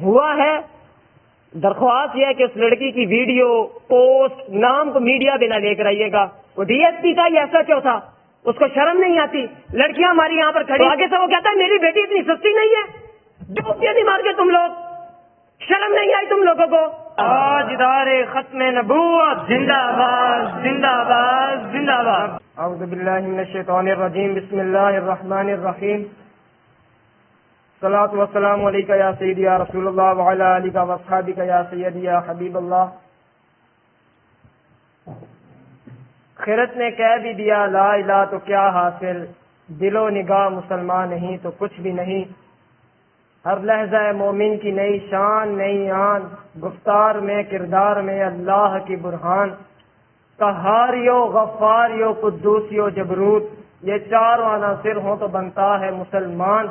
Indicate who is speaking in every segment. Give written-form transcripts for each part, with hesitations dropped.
Speaker 1: ہوا ہے، درخواست یہ ہے کہ اس لڑکی کی ویڈیو پوسٹ نام کو میڈیا بھی نہ لے کر آئیے گا. وہ ڈی ایس پی کا یا SHO تھا، اس کو شرم نہیں آتی؟ لڑکیاں ہماری یہاں پر کھڑی، آگے سے وہ کہتا ہے میری بیٹی اتنی سستی نہیں ہے. ڈوبتے نہیں مار کے تم لوگ، شرم نہیں آئی تم لوگوں کو؟ آج ادارے ختم نبوت زندہ باد زندہ باد زندہ باد. اعوذ باللہ من الشیطان الرجیم، بسم اللہ الرحمن الرحیم. صلاۃ والسلام علیکہ یا سیدی یا رسول اللہ وعلی آلہ واصحابہ یا سیدی یا حبیب اللہ. خرت نے کہہ بھی دیا لا الہ تو کیا حاصل، دل و نگاہ مسلمان نہیں تو کچھ بھی نہیں. ہر لحظہ مومن کی نئی شان نئی آن، گفتار میں کردار میں اللہ کی برہان. قہاریو غفاریو قدوسیو جبروت، یہ چاروں عناصر ہوں تو بنتا ہے مسلمان.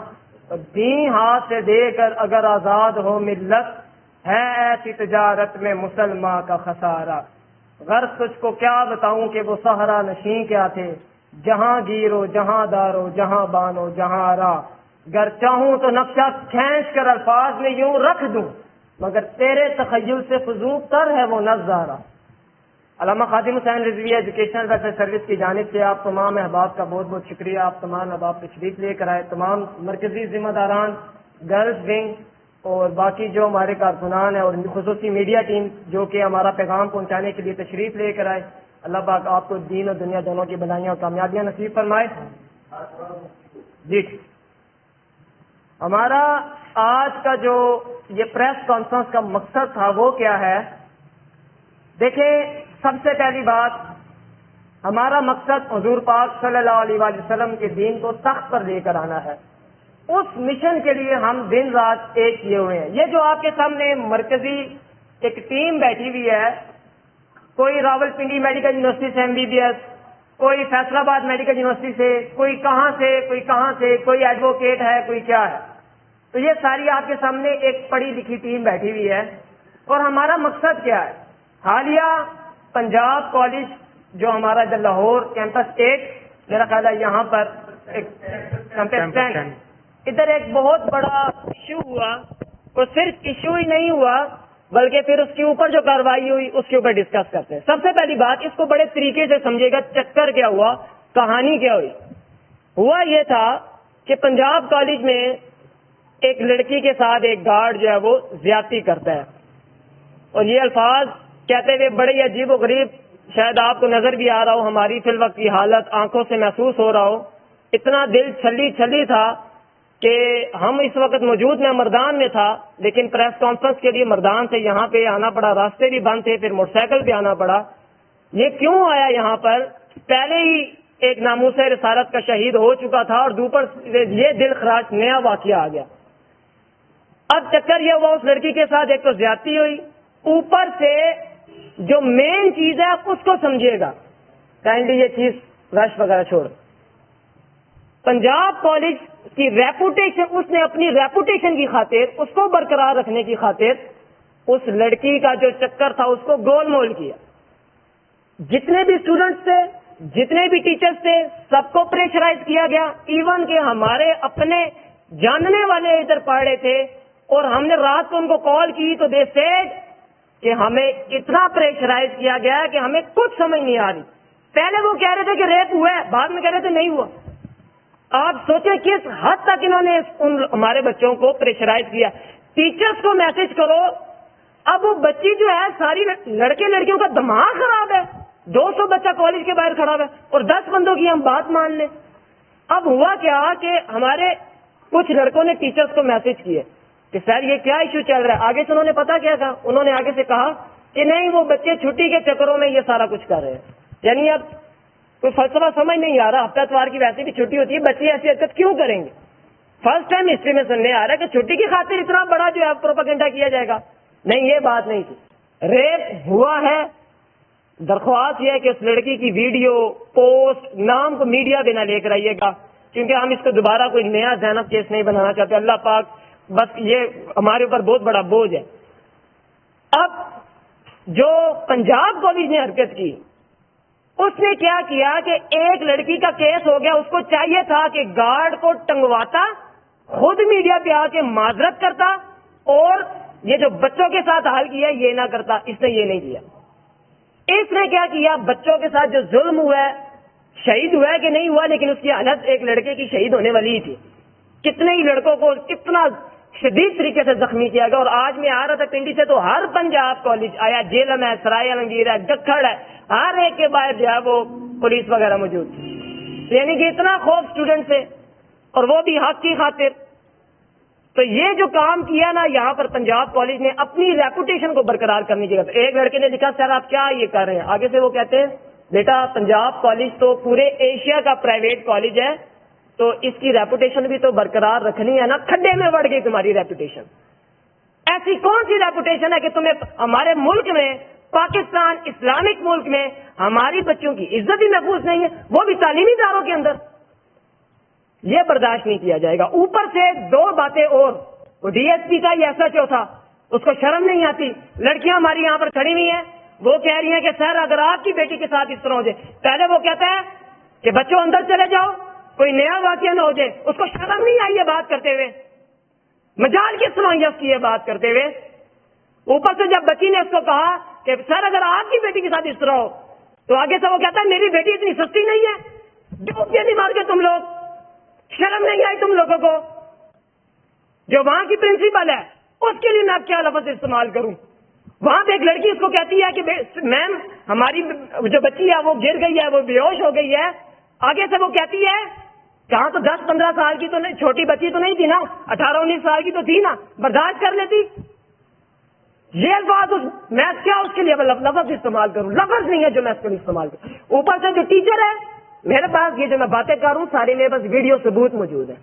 Speaker 1: دین ہاتھ سے دے کر اگر آزاد ہو ملت، ہے ایسی تجارت میں مسلمان کا خسارہ. غرض تجھ کو کیا بتاؤں کہ وہ صحرا نشین کیا تھے، جہاں گیرو جہاں دارو جہاں بانو جہاں راہ. گر چاہوں تو نقشہ کھینچ کر الفاظ میں یوں رکھ دوں، مگر تیرے تخیل سے فضول تر ہے وہ نظارہ. علامہ Khadim Hussain Rizvi educational welfare service کی جانب سے آپ تمام احباب کا بہت بہت شکریہ. آپ تمام احباب تشریف لے کر آئے، تمام مرکزی ذمہ داران، گرلز ونگ اور باقی جو ہمارے کارکنان ہیں اور خصوصی میڈیا ٹیم جو کہ ہمارا پیغام پہنچانے کے لیے تشریف لے کر آئے. اللہ پاک آپ کو دین اور دنیا دونوں کی بھلائیاں اور کامیابیاں نصیب فرمائے. جی ہمارا آج کا جو یہ پریس کانفرنس کا مقصد تھا وہ کیا ہے؟ دیکھیں، سب سے پہلی بات، ہمارا مقصد حضور پاک صلی اللہ علیہ وآلہ وسلم کے دین کو تخت پر لے کر آنا ہے. اس مشن کے لیے ہم دن رات ایک کیے ہوئے ہیں. یہ جو آپ کے سامنے مرکزی ایک ٹیم بیٹھی ہوئی ہے، کوئی راول پنڈی میڈیکل یونیورسٹی سے MBBS، کوئی فیصل آباد میڈیکل یونیورسٹی سے، کوئی کہاں سے کوئی کہاں سے، کوئی ایڈوکیٹ ہے کوئی کیا ہے. تو یہ ساری آپ کے سامنے ایک پڑھی لکھی ٹیم بیٹھی ہوئی ہے. اور ہمارا مقصد کیا ہے؟ حالیہ پنجاب کالج جو ہمارا لاہور کیمپس 8 میرا خیال ہے یہاں پر ایک کیمپس 10 ادھر ایک بہت بڑا ایشو ہوا. اور صرف ایشو ہی نہیں ہوا بلکہ پھر اس کے اوپر جو کارروائی ہوئی اس کے اوپر ڈسکس کرتے ہیں. سب سے پہلی بات، اس کو بڑے طریقے سے سمجھے گا، چکر کیا ہوا، کہانی کیا ہوئی. ہوا یہ تھا کہ پنجاب کالج میں ایک لڑکی کے ساتھ ایک گارڈ جو ہے وہ زیادتی کرتا ہے، اور یہ الفاظ کہتے ہوئے بڑے عجیب و غریب، شاید آپ کو نظر بھی آ رہا ہو، ہماری فی الوقت کی حالت آنکھوں سے محسوس ہو رہا ہو. اتنا دل چھلی چھلی تھا کہ ہم اس وقت موجود میں مردان میں تھا، لیکن پریس کانفرنس کے لیے مردان سے یہاں پہ آنا پڑا، راستے بھی بند تھے، پھر موٹر سائیکل پہ آنا پڑا. یہ کیوں آیا یہاں پر؟ پہلے ہی ایک ناموس رسالت کا شہید ہو چکا تھا اور دوپر یہ دل خراش نیا واقعہ آ گیا. اب چکر یہ ہوا، اس لڑکی کے ساتھ ایک تو زیادتی ہوئی، اوپر سے جو مین چیز ہے اس کو سمجھیے گا، کائنڈلی یہ چیز رش وغیرہ چھوڑ. پنجاب کالج کی ریپوٹیشن، اس نے اپنی ریپوٹیشن کی خاطر، اس کو برقرار رکھنے کی خاطر اس لڑکی کا جو چکر تھا اس کو گول مول کیا. جتنے بھی اسٹوڈنٹس تھے، جتنے بھی ٹیچرز تھے، سب کو پریشرائز کیا گیا. ایون کہ ہمارے اپنے جاننے والے ادھر پڑھ رہے تھے اور ہم نے رات کو ان کو کال کی تو دے سیڈ کہ ہمیں اتنا پریشرائز کیا گیا ہے کہ ہمیں کچھ سمجھ نہیں آ رہی. پہلے وہ کہہ رہے تھے کہ ریپ ہوا ہے، بعد میں کہہ رہے تھے نہیں ہوا. آپ سوچیں کس حد تک انہوں نے ہمارے بچوں کو پریشرائز کیا. ٹیچرز کو میسج کرو. اب وہ بچی جو ہے، ساری لڑکے لڑکیوں کا دماغ خراب ہے. 200 بچہ کالج کے باہر کھڑا ہے اور 10 بندوں کی ہم بات مان لیں. اب ہوا کیا کہ ہمارے کچھ لڑکوں نے ٹیچرز کو میسج کیے کہ سر یہ کیا ایشو چل رہا ہے. آگے سے انہوں نے پتا کیا کہا، انہوں نے آگے سے کہا کہ نہیں وہ بچے چھٹی کے چکروں میں یہ سارا کچھ کر رہے ہیں. یعنی اب کوئی فلسفہ سمجھ نہیں آ رہا. ہفتہ اتوار کی ویسے بھی چھٹی ہوتی ہے، بچے ایسی حرکت کیوں کریں گے؟ فرسٹ ٹائم ہسٹری میں سننے آ رہا ہے کہ چھٹی کی خاطر اتنا بڑا جو ہے پروپیگنڈا کیا جائے گا. نہیں، یہ بات نہیں تھی. ریپ ہوا ہے. درخواست یہ ہے کہ اس لڑکی کی ویڈیو پوسٹ نام کو میڈیا بھی نہ لے کر آئیے گا، کیونکہ ہم اس کو دوبارہ کوئی نیا زینب کیس نہیں بنانا چاہتے. اللہ پاک بس یہ ہمارے اوپر بہت بڑا بوجھ ہے. اب جو پنجاب کالج نے حرکت کی، اس نے کیا کیا کہ ایک لڑکی کا کیس ہو گیا، اس کو چاہیے تھا کہ گارڈ کو ٹنگواتا، خود میڈیا پہ آ کے معذرت کرتا اور یہ جو بچوں کے ساتھ حال کیا یہ نہ کرتا، اس نے یہ نہیں کیا. اس نے کیا کیا؟ بچوں کے ساتھ جو ظلم ہوا ہے، شہید ہوا ہے کہ نہیں ہوا، لیکن اس کی حالت ایک لڑکے کی شہید ہونے والی ہی تھی. کتنے ہی لڑکوں کو کتنا شدید طریقے سے زخمی کیا گیا. اور آج میں آ رہا تھا پنڈی سے تو ہر پنجاب کالج آیا، جیلم ہے، سرائے عالمگیر ہے، گکھڑ ہے، ہر ایک کے باہر جو ہے وہ پولیس وغیرہ موجود تھی. یعنی کہ اتنا خوف اسٹوڈنٹ سے، اور وہ بھی حق کی خاطر. تو یہ جو کام کیا نا یہاں پر پنجاب کالج نے اپنی ریپوٹیشن کو برقرار کرنے کی. ایک لڑکے نے لکھا سر آپ کیا یہ کر رہے ہیں؟ آگے سے وہ کہتے ہیں بیٹا پنجاب کالج تو پورے ایشیا کا پرائیویٹ کالج ہے، تو اس کی ریپوٹیشن بھی تو برقرار رکھنی ہے نا. کھڈے میں بڑھ گئی تمہاری ریپوٹیشن. ایسی کون سی ریپوٹیشن ہے کہ تمہیں ہمارے ملک میں، پاکستان اسلامک ملک میں ہماری بچوں کی عزت بھی محفوظ نہیں ہے، وہ بھی تعلیمی اداروں کے اندر؟ یہ برداشت نہیں کیا جائے گا. اوپر سے دو باتیں اور، وہ ڈی ایس پی کا یہ ایسا جو تھا اس کو شرم نہیں آتی. لڑکیاں ہماری یہاں پر کھڑی ہوئی ہیں، وہ کہہ رہی ہیں کہ سر اگر آپ کی بیٹی کے ساتھ اس طرح ہو جائے، پہلے وہ کہتا ہے کہ بچوں اندر چلے جاؤ، کوئی نیا واقعہ نہ ہو جائے. اس کو شرم نہیں آئی یہ بات کرتے ہوئے؟ مجال کس سماعیت کی یہ بات کرتے ہوئے؟ اوپر سے جب بچی نے اس کو کہا کہ سر اگر آپ کی بیٹی کے ساتھ اس طرح ہو، تو آگے سے وہ کہتا ہے میری بیٹی اتنی سستی نہیں ہے. ڈوب کے نہیں مار کے تم لوگ، شرم نہیں آئی تم لوگوں کو؟ جو وہاں کی پرنسپل ہے اس کے لیے میں کیا لفظ استعمال کروں؟ وہاں پہ ایک لڑکی اس کو کہتی ہے کہ میم ہماری جو بچی ہے وہ گر گئی ہے، وہ بے ہوش ہو گئی ہے. آگے سے وہ کہتی ہے کہاں تو 10-15 سال کی تو نہیں، چھوٹی بچی تو نہیں تھی نا، 18-19 سال کی تو تھی نا، برداشت کر لیتی. یہ الفاظ میں کیا اس کے لیے لفظ استعمال کروں؟ لفظ نہیں ہے جو میں اس کے لیے استعمال کروں. اوپر سے جو ٹیچر ہے، میرے پاس یہ جو میں باتیں کر رہا ہوں ساری میرے پاس ویڈیو ثبوت موجود ہے،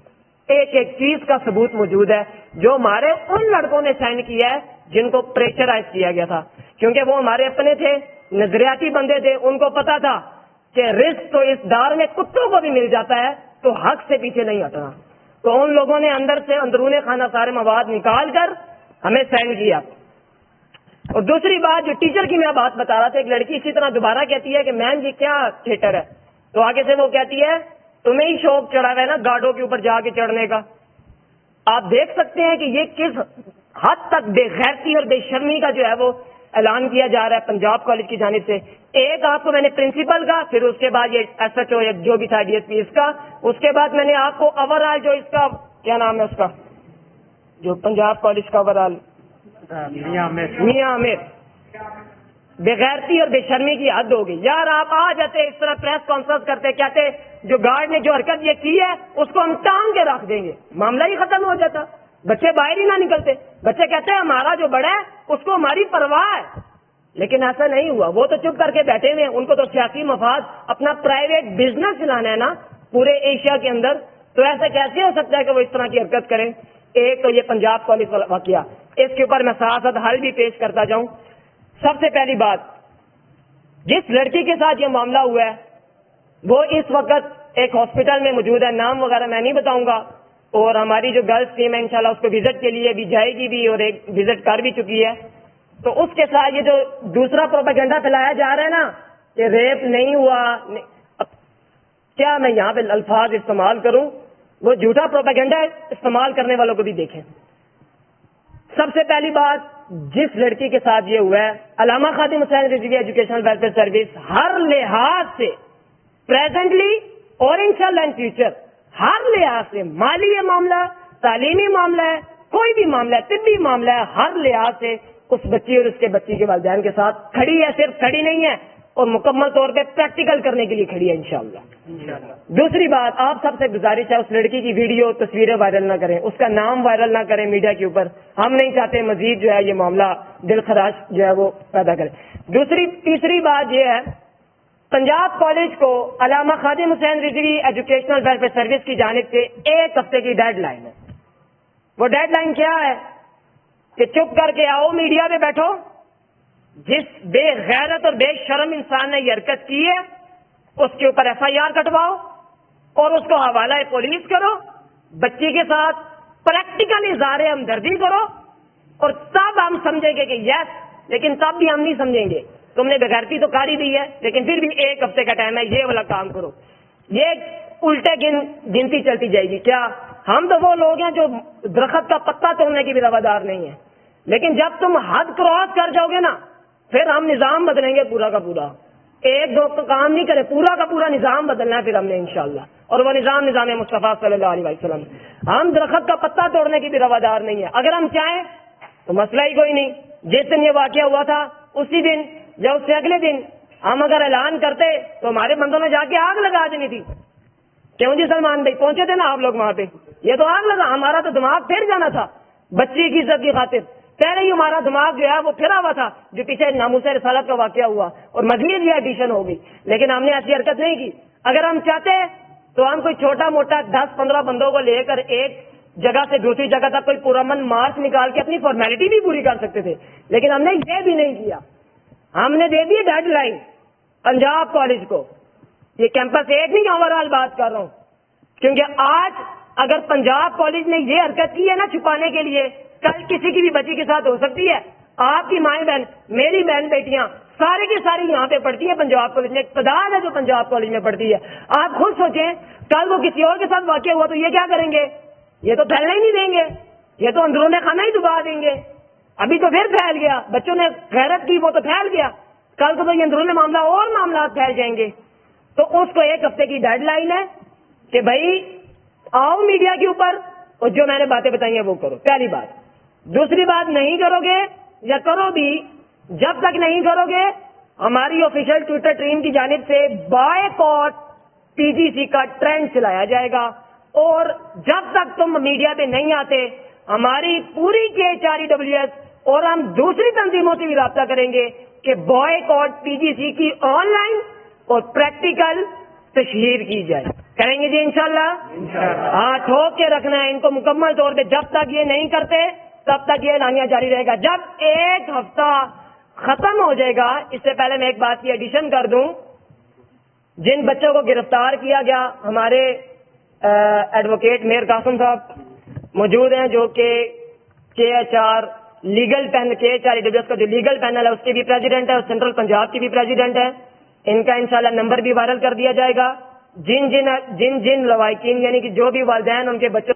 Speaker 1: ایک ایک چیز کا ثبوت موجود ہے جو ہمارے ان لڑکوں نے سائن کیا ہے جن کو پریشرائز کیا گیا تھا. کیونکہ وہ ہمارے اپنے تھے، نظریاتی بندے تھے، ان کو پتا تھا کہ رزق تو اس دار میں کتوں کو بھی مل جاتا ہے، تو حق سے پیچھے نہیں ہٹنا. تو ان لوگوں نے اندر سے اندرون خانہ سارے مواد نکال کر ہمیں سینڈ کیا. اور دوسری بات جو ٹیچر کی میں بات بتا رہا تھا، ایک لڑکی اسی طرح دوبارہ کہتی ہے کہ میم جی کیا تھیٹر ہے، تو آگے سے وہ کہتی ہے تمہیں ہی شوق چڑھا ہوا ہے نا گاڑوں کے اوپر جا کے چڑھنے کا. آپ دیکھ سکتے ہیں کہ یہ کس حد تک بے غیرتی اور بے شرمی کا جو ہے وہ اعلان کیا جا رہا ہے پنجاب کالج کی جانب سے. ایک آپ کو میں نے پرنسپل کا، پھر اس کے بعد یہ ایس ایچ او یا جو بھی تھا ڈی ایس پی اس کا، اس کے بعد میں نے آپ کو اوور آل جو اس کا کیا نام ہے اس کا جو پنجاب کالج کا اوور آل میاں عامر. بغیرتی اور بے شرمی کی حد ہو گئی یار. آپ آ جاتے اس طرح پریس کانفرنس کرتے، کہتے جو گارڈ نے جو حرکت یہ کی ہے اس کو ہم ٹانگ کے رکھ دیں گے، معاملہ ہی ختم ہو جاتا. بچے باہر ہی نہ نکلتے. بچے کہتے ہیں ہمارا جو بڑا ہے اس کو ہماری پرواہ ہے، لیکن ایسا نہیں ہوا. وہ تو چپ کر کے بیٹھے ہوئے ہیں، ان کو تو سیاسی مفاد اپنا پرائیویٹ بزنس چلانا ہے نا پورے ایشیا کے اندر. تو ایسا کیسے ہو سکتا ہے کہ وہ اس طرح کی حرکت کریں؟ ایک تو یہ پنجاب کالج والا واقعہ، اس کے اوپر میں ساتھ ساتھ حل بھی پیش کرتا جاؤں. سب سے پہلی بات، جس لڑکی کے ساتھ یہ معاملہ ہوا ہے وہ اس وقت ایک ہاسپٹل میں موجود ہے، نام وغیرہ میں نہیں بتاؤں گا. اور ہماری جو گرلس ٹیم ہے انشاءاللہ اس کو وزٹ کے لیے بھی جائے گی بھی، اور ایک وزٹ کر بھی چکی ہے. تو اس کے ساتھ یہ جو دوسرا پروپیگنڈا پھیلایا جا رہا ہے نا کہ ریپ نہیں ہوا، کیا میں یہاں پہ الفاظ استعمال کروں؟ وہ جھوٹا پروپیگنڈا استعمال کرنے والوں کو بھی دیکھیں. سب سے پہلی بات، جس لڑکی کے ساتھ یہ ہوا ہے، علامہ Khadim Hussain Rizvi educational welfare service ہر لحاظ سے پریزنٹلی اور انشاءاللہ ان فیوچر ہر لحاظ سے، مالی معاملہ، تعلیمی معاملہ ہے، کوئی بھی معاملہ ہے، طبی معاملہ ہے، ہر لحاظ سے اس بچی اور اس کے بچی کے والدین کے ساتھ کھڑی ہے. صرف کھڑی نہیں ہے اور مکمل طور پہ پریکٹیکل کرنے کے لیے کھڑی ہے انشاءاللہ. دوسری بات، آپ سب سے گزارش ہے اس لڑکی کی ویڈیو تصویریں وائرل نہ کریں، اس کا نام وائرل نہ کریں میڈیا کے اوپر. ہم نہیں چاہتے مزید جو ہے یہ معاملہ دل خراش جو ہے وہ پیدا کرے. تیسری بات یہ ہے، پنجاب کالج کو علامہ Khadim Hussain Rizvi educational welfare service کی جانب سے 1 ہفتے کی ڈیڈ لائن ہے. وہ ڈیڈ لائن کیا ہے کہ چپ کر کے آؤ، میڈیا پہ بیٹھو، جس بے غیرت اور بے شرم انسان نے یہ حرکت کی ہے اس کے اوپر ایف آئی آر کٹواؤ اور اس کو حوالہ پولیس کرو، بچی کے ساتھ پریکٹیکل اظہار ہمدردی کرو، اور تب ہم سمجھیں گے کہ یس. لیکن تب بھی ہم نہیں سمجھیں گے. تم نے بغیرتی تو کاری دی ہے، لیکن پھر بھی 1 ہفتے کا ٹائم ہے، یہ والا کام کرو. یہ الٹے گنتی چلتی جائے گی. کیا ہم تو وہ لوگ ہیں جو درخت کا پتا توڑنے کی بھی روادار نہیں ہے. لیکن جب تم حد کراس کر جاؤ گے نا پھر ہم نظام بدلیں گے پورا کا پورا. ایک دو تو کام نہیں کرے, پورا کا پورا نظام بدلنا ہے پھر ہم نے انشاءاللہ. اور وہ نظام مصطفیٰ صلی اللہ علیہ وسلم. ہم درخت کا پتا توڑنے کی بھی روادار نہیں ہے. اگر ہم چاہیں تو مسئلہ ہی کوئی نہیں. جس دن یہ واقعہ ہوا تھا اسی دن یا اس سے اگلے دن ہم اگر اعلان کرتے تو ہمارے بندوں نے جا کے آگ لگا دینی تھی. کیوں جی سلمان بھائی, پہنچے تھے نا آپ لوگ وہاں پہ, یہ تو آگ لگا. ہمارا تو دماغ پھر جانا تھا بچی کی عزت کی خاطر. پہلے ہی ہمارا دماغ جو ہے وہ پھرا ہوا تھا جو پیچھے ناموس رسالت کا واقعہ ہوا اور مزید بھی ایڈیشن ہوگی. لیکن ہم نے ایسی حرکت نہیں کی. اگر ہم چاہتے تو ہم کوئی چھوٹا موٹا 10-15 بندوں کو لے کر ایک جگہ سے دوسری جگہ تک کوئی پرامن مارچ نکال کے اپنی فارمیلٹی بھی پوری کر سکتے تھے. لیکن ہم نے یہ بھی نہیں کیا. ہم نے دے دی ڈیڈ لائن پنجاب کالج کو. یہ کیمپس ایک نہیں, اوور آل بات کر رہا ہوں. کیونکہ آج اگر پنجاب کالج نے یہ حرکت کی ہے نا چھپانے کے لیے, کل کسی کی بھی بچی کے ساتھ ہو سکتی ہے. آپ کی مائیں بہن, میری بہن بیٹیاں سارے کی ساری یہاں پہ پڑھتی ہیں پنجاب کالج میں. ایک تعداد ہے جو پنجاب کالج میں پڑھتی ہے. آپ خود سوچیں کل وہ کسی اور کے ساتھ واقع ہوا تو یہ کیا کریں گے؟ یہ تو پھیلنے ہی نہیں دیں گے. یہ تو اندرون خانہ ہی دبا دیں گے. ابھی تو پھر پھیل گیا, بچوں نے غیرت کی وہ تو پھیل گیا. کل کو تو یہ اندرون معاملہ اور معاملات پھیل جائیں گے. تو اس کو 1 ہفتے کی ڈیڈ لائن ہے کہ بھائی آؤ میڈیا کے اوپر اور جو میں نے باتیں بتائی ہیں وہ کرو. پہلی بات. دوسری بات, نہیں کرو گے یا کرو بھی, جب تک نہیں کرو گے ہماری آفیشیل ٹویٹر ٹیم کی جانب سے بائیکاٹ پی جی سی کا ٹرینڈ چلایا جائے گا. اور جب تک تم میڈیا پہ نہیں آتے ہماری پوری KHREWS اور ہم دوسری تنظیموں سے بھی رابطہ کریں گے کہ بائیکاٹ پی جی سی کی آن لائن اور پریکٹیکل تشہیر کی جائے. کریں گے جی انشاءاللہ. ہاں, ٹھوک کے رکھنا ہے ان کو مکمل طور پہ. جب تک یہ نہیں کرتے تب تک یہ اعلانیہ جاری رہے گا. جب 1 ہفتہ ختم ہو جائے گا, اس سے پہلے میں ایک بات کی ایڈیشن کر دوں, جن بچوں کو گرفتار کیا گیا, ہمارے ایڈوکیٹ میر قاسم صاحب موجود ہیں جو کہ KHR لیگل پینل, KHREWS کا جو لیگل پینل ہے اس کے بھی پریزیڈنٹ ہے اور سینٹرل پنجاب کی بھی پریزیڈنٹ ہے. ان کا انشاءاللہ نمبر بھی وائرل کر دیا جائے گا. جن لوائقین یعنی کہ جو بھی والدین ان کے بچوں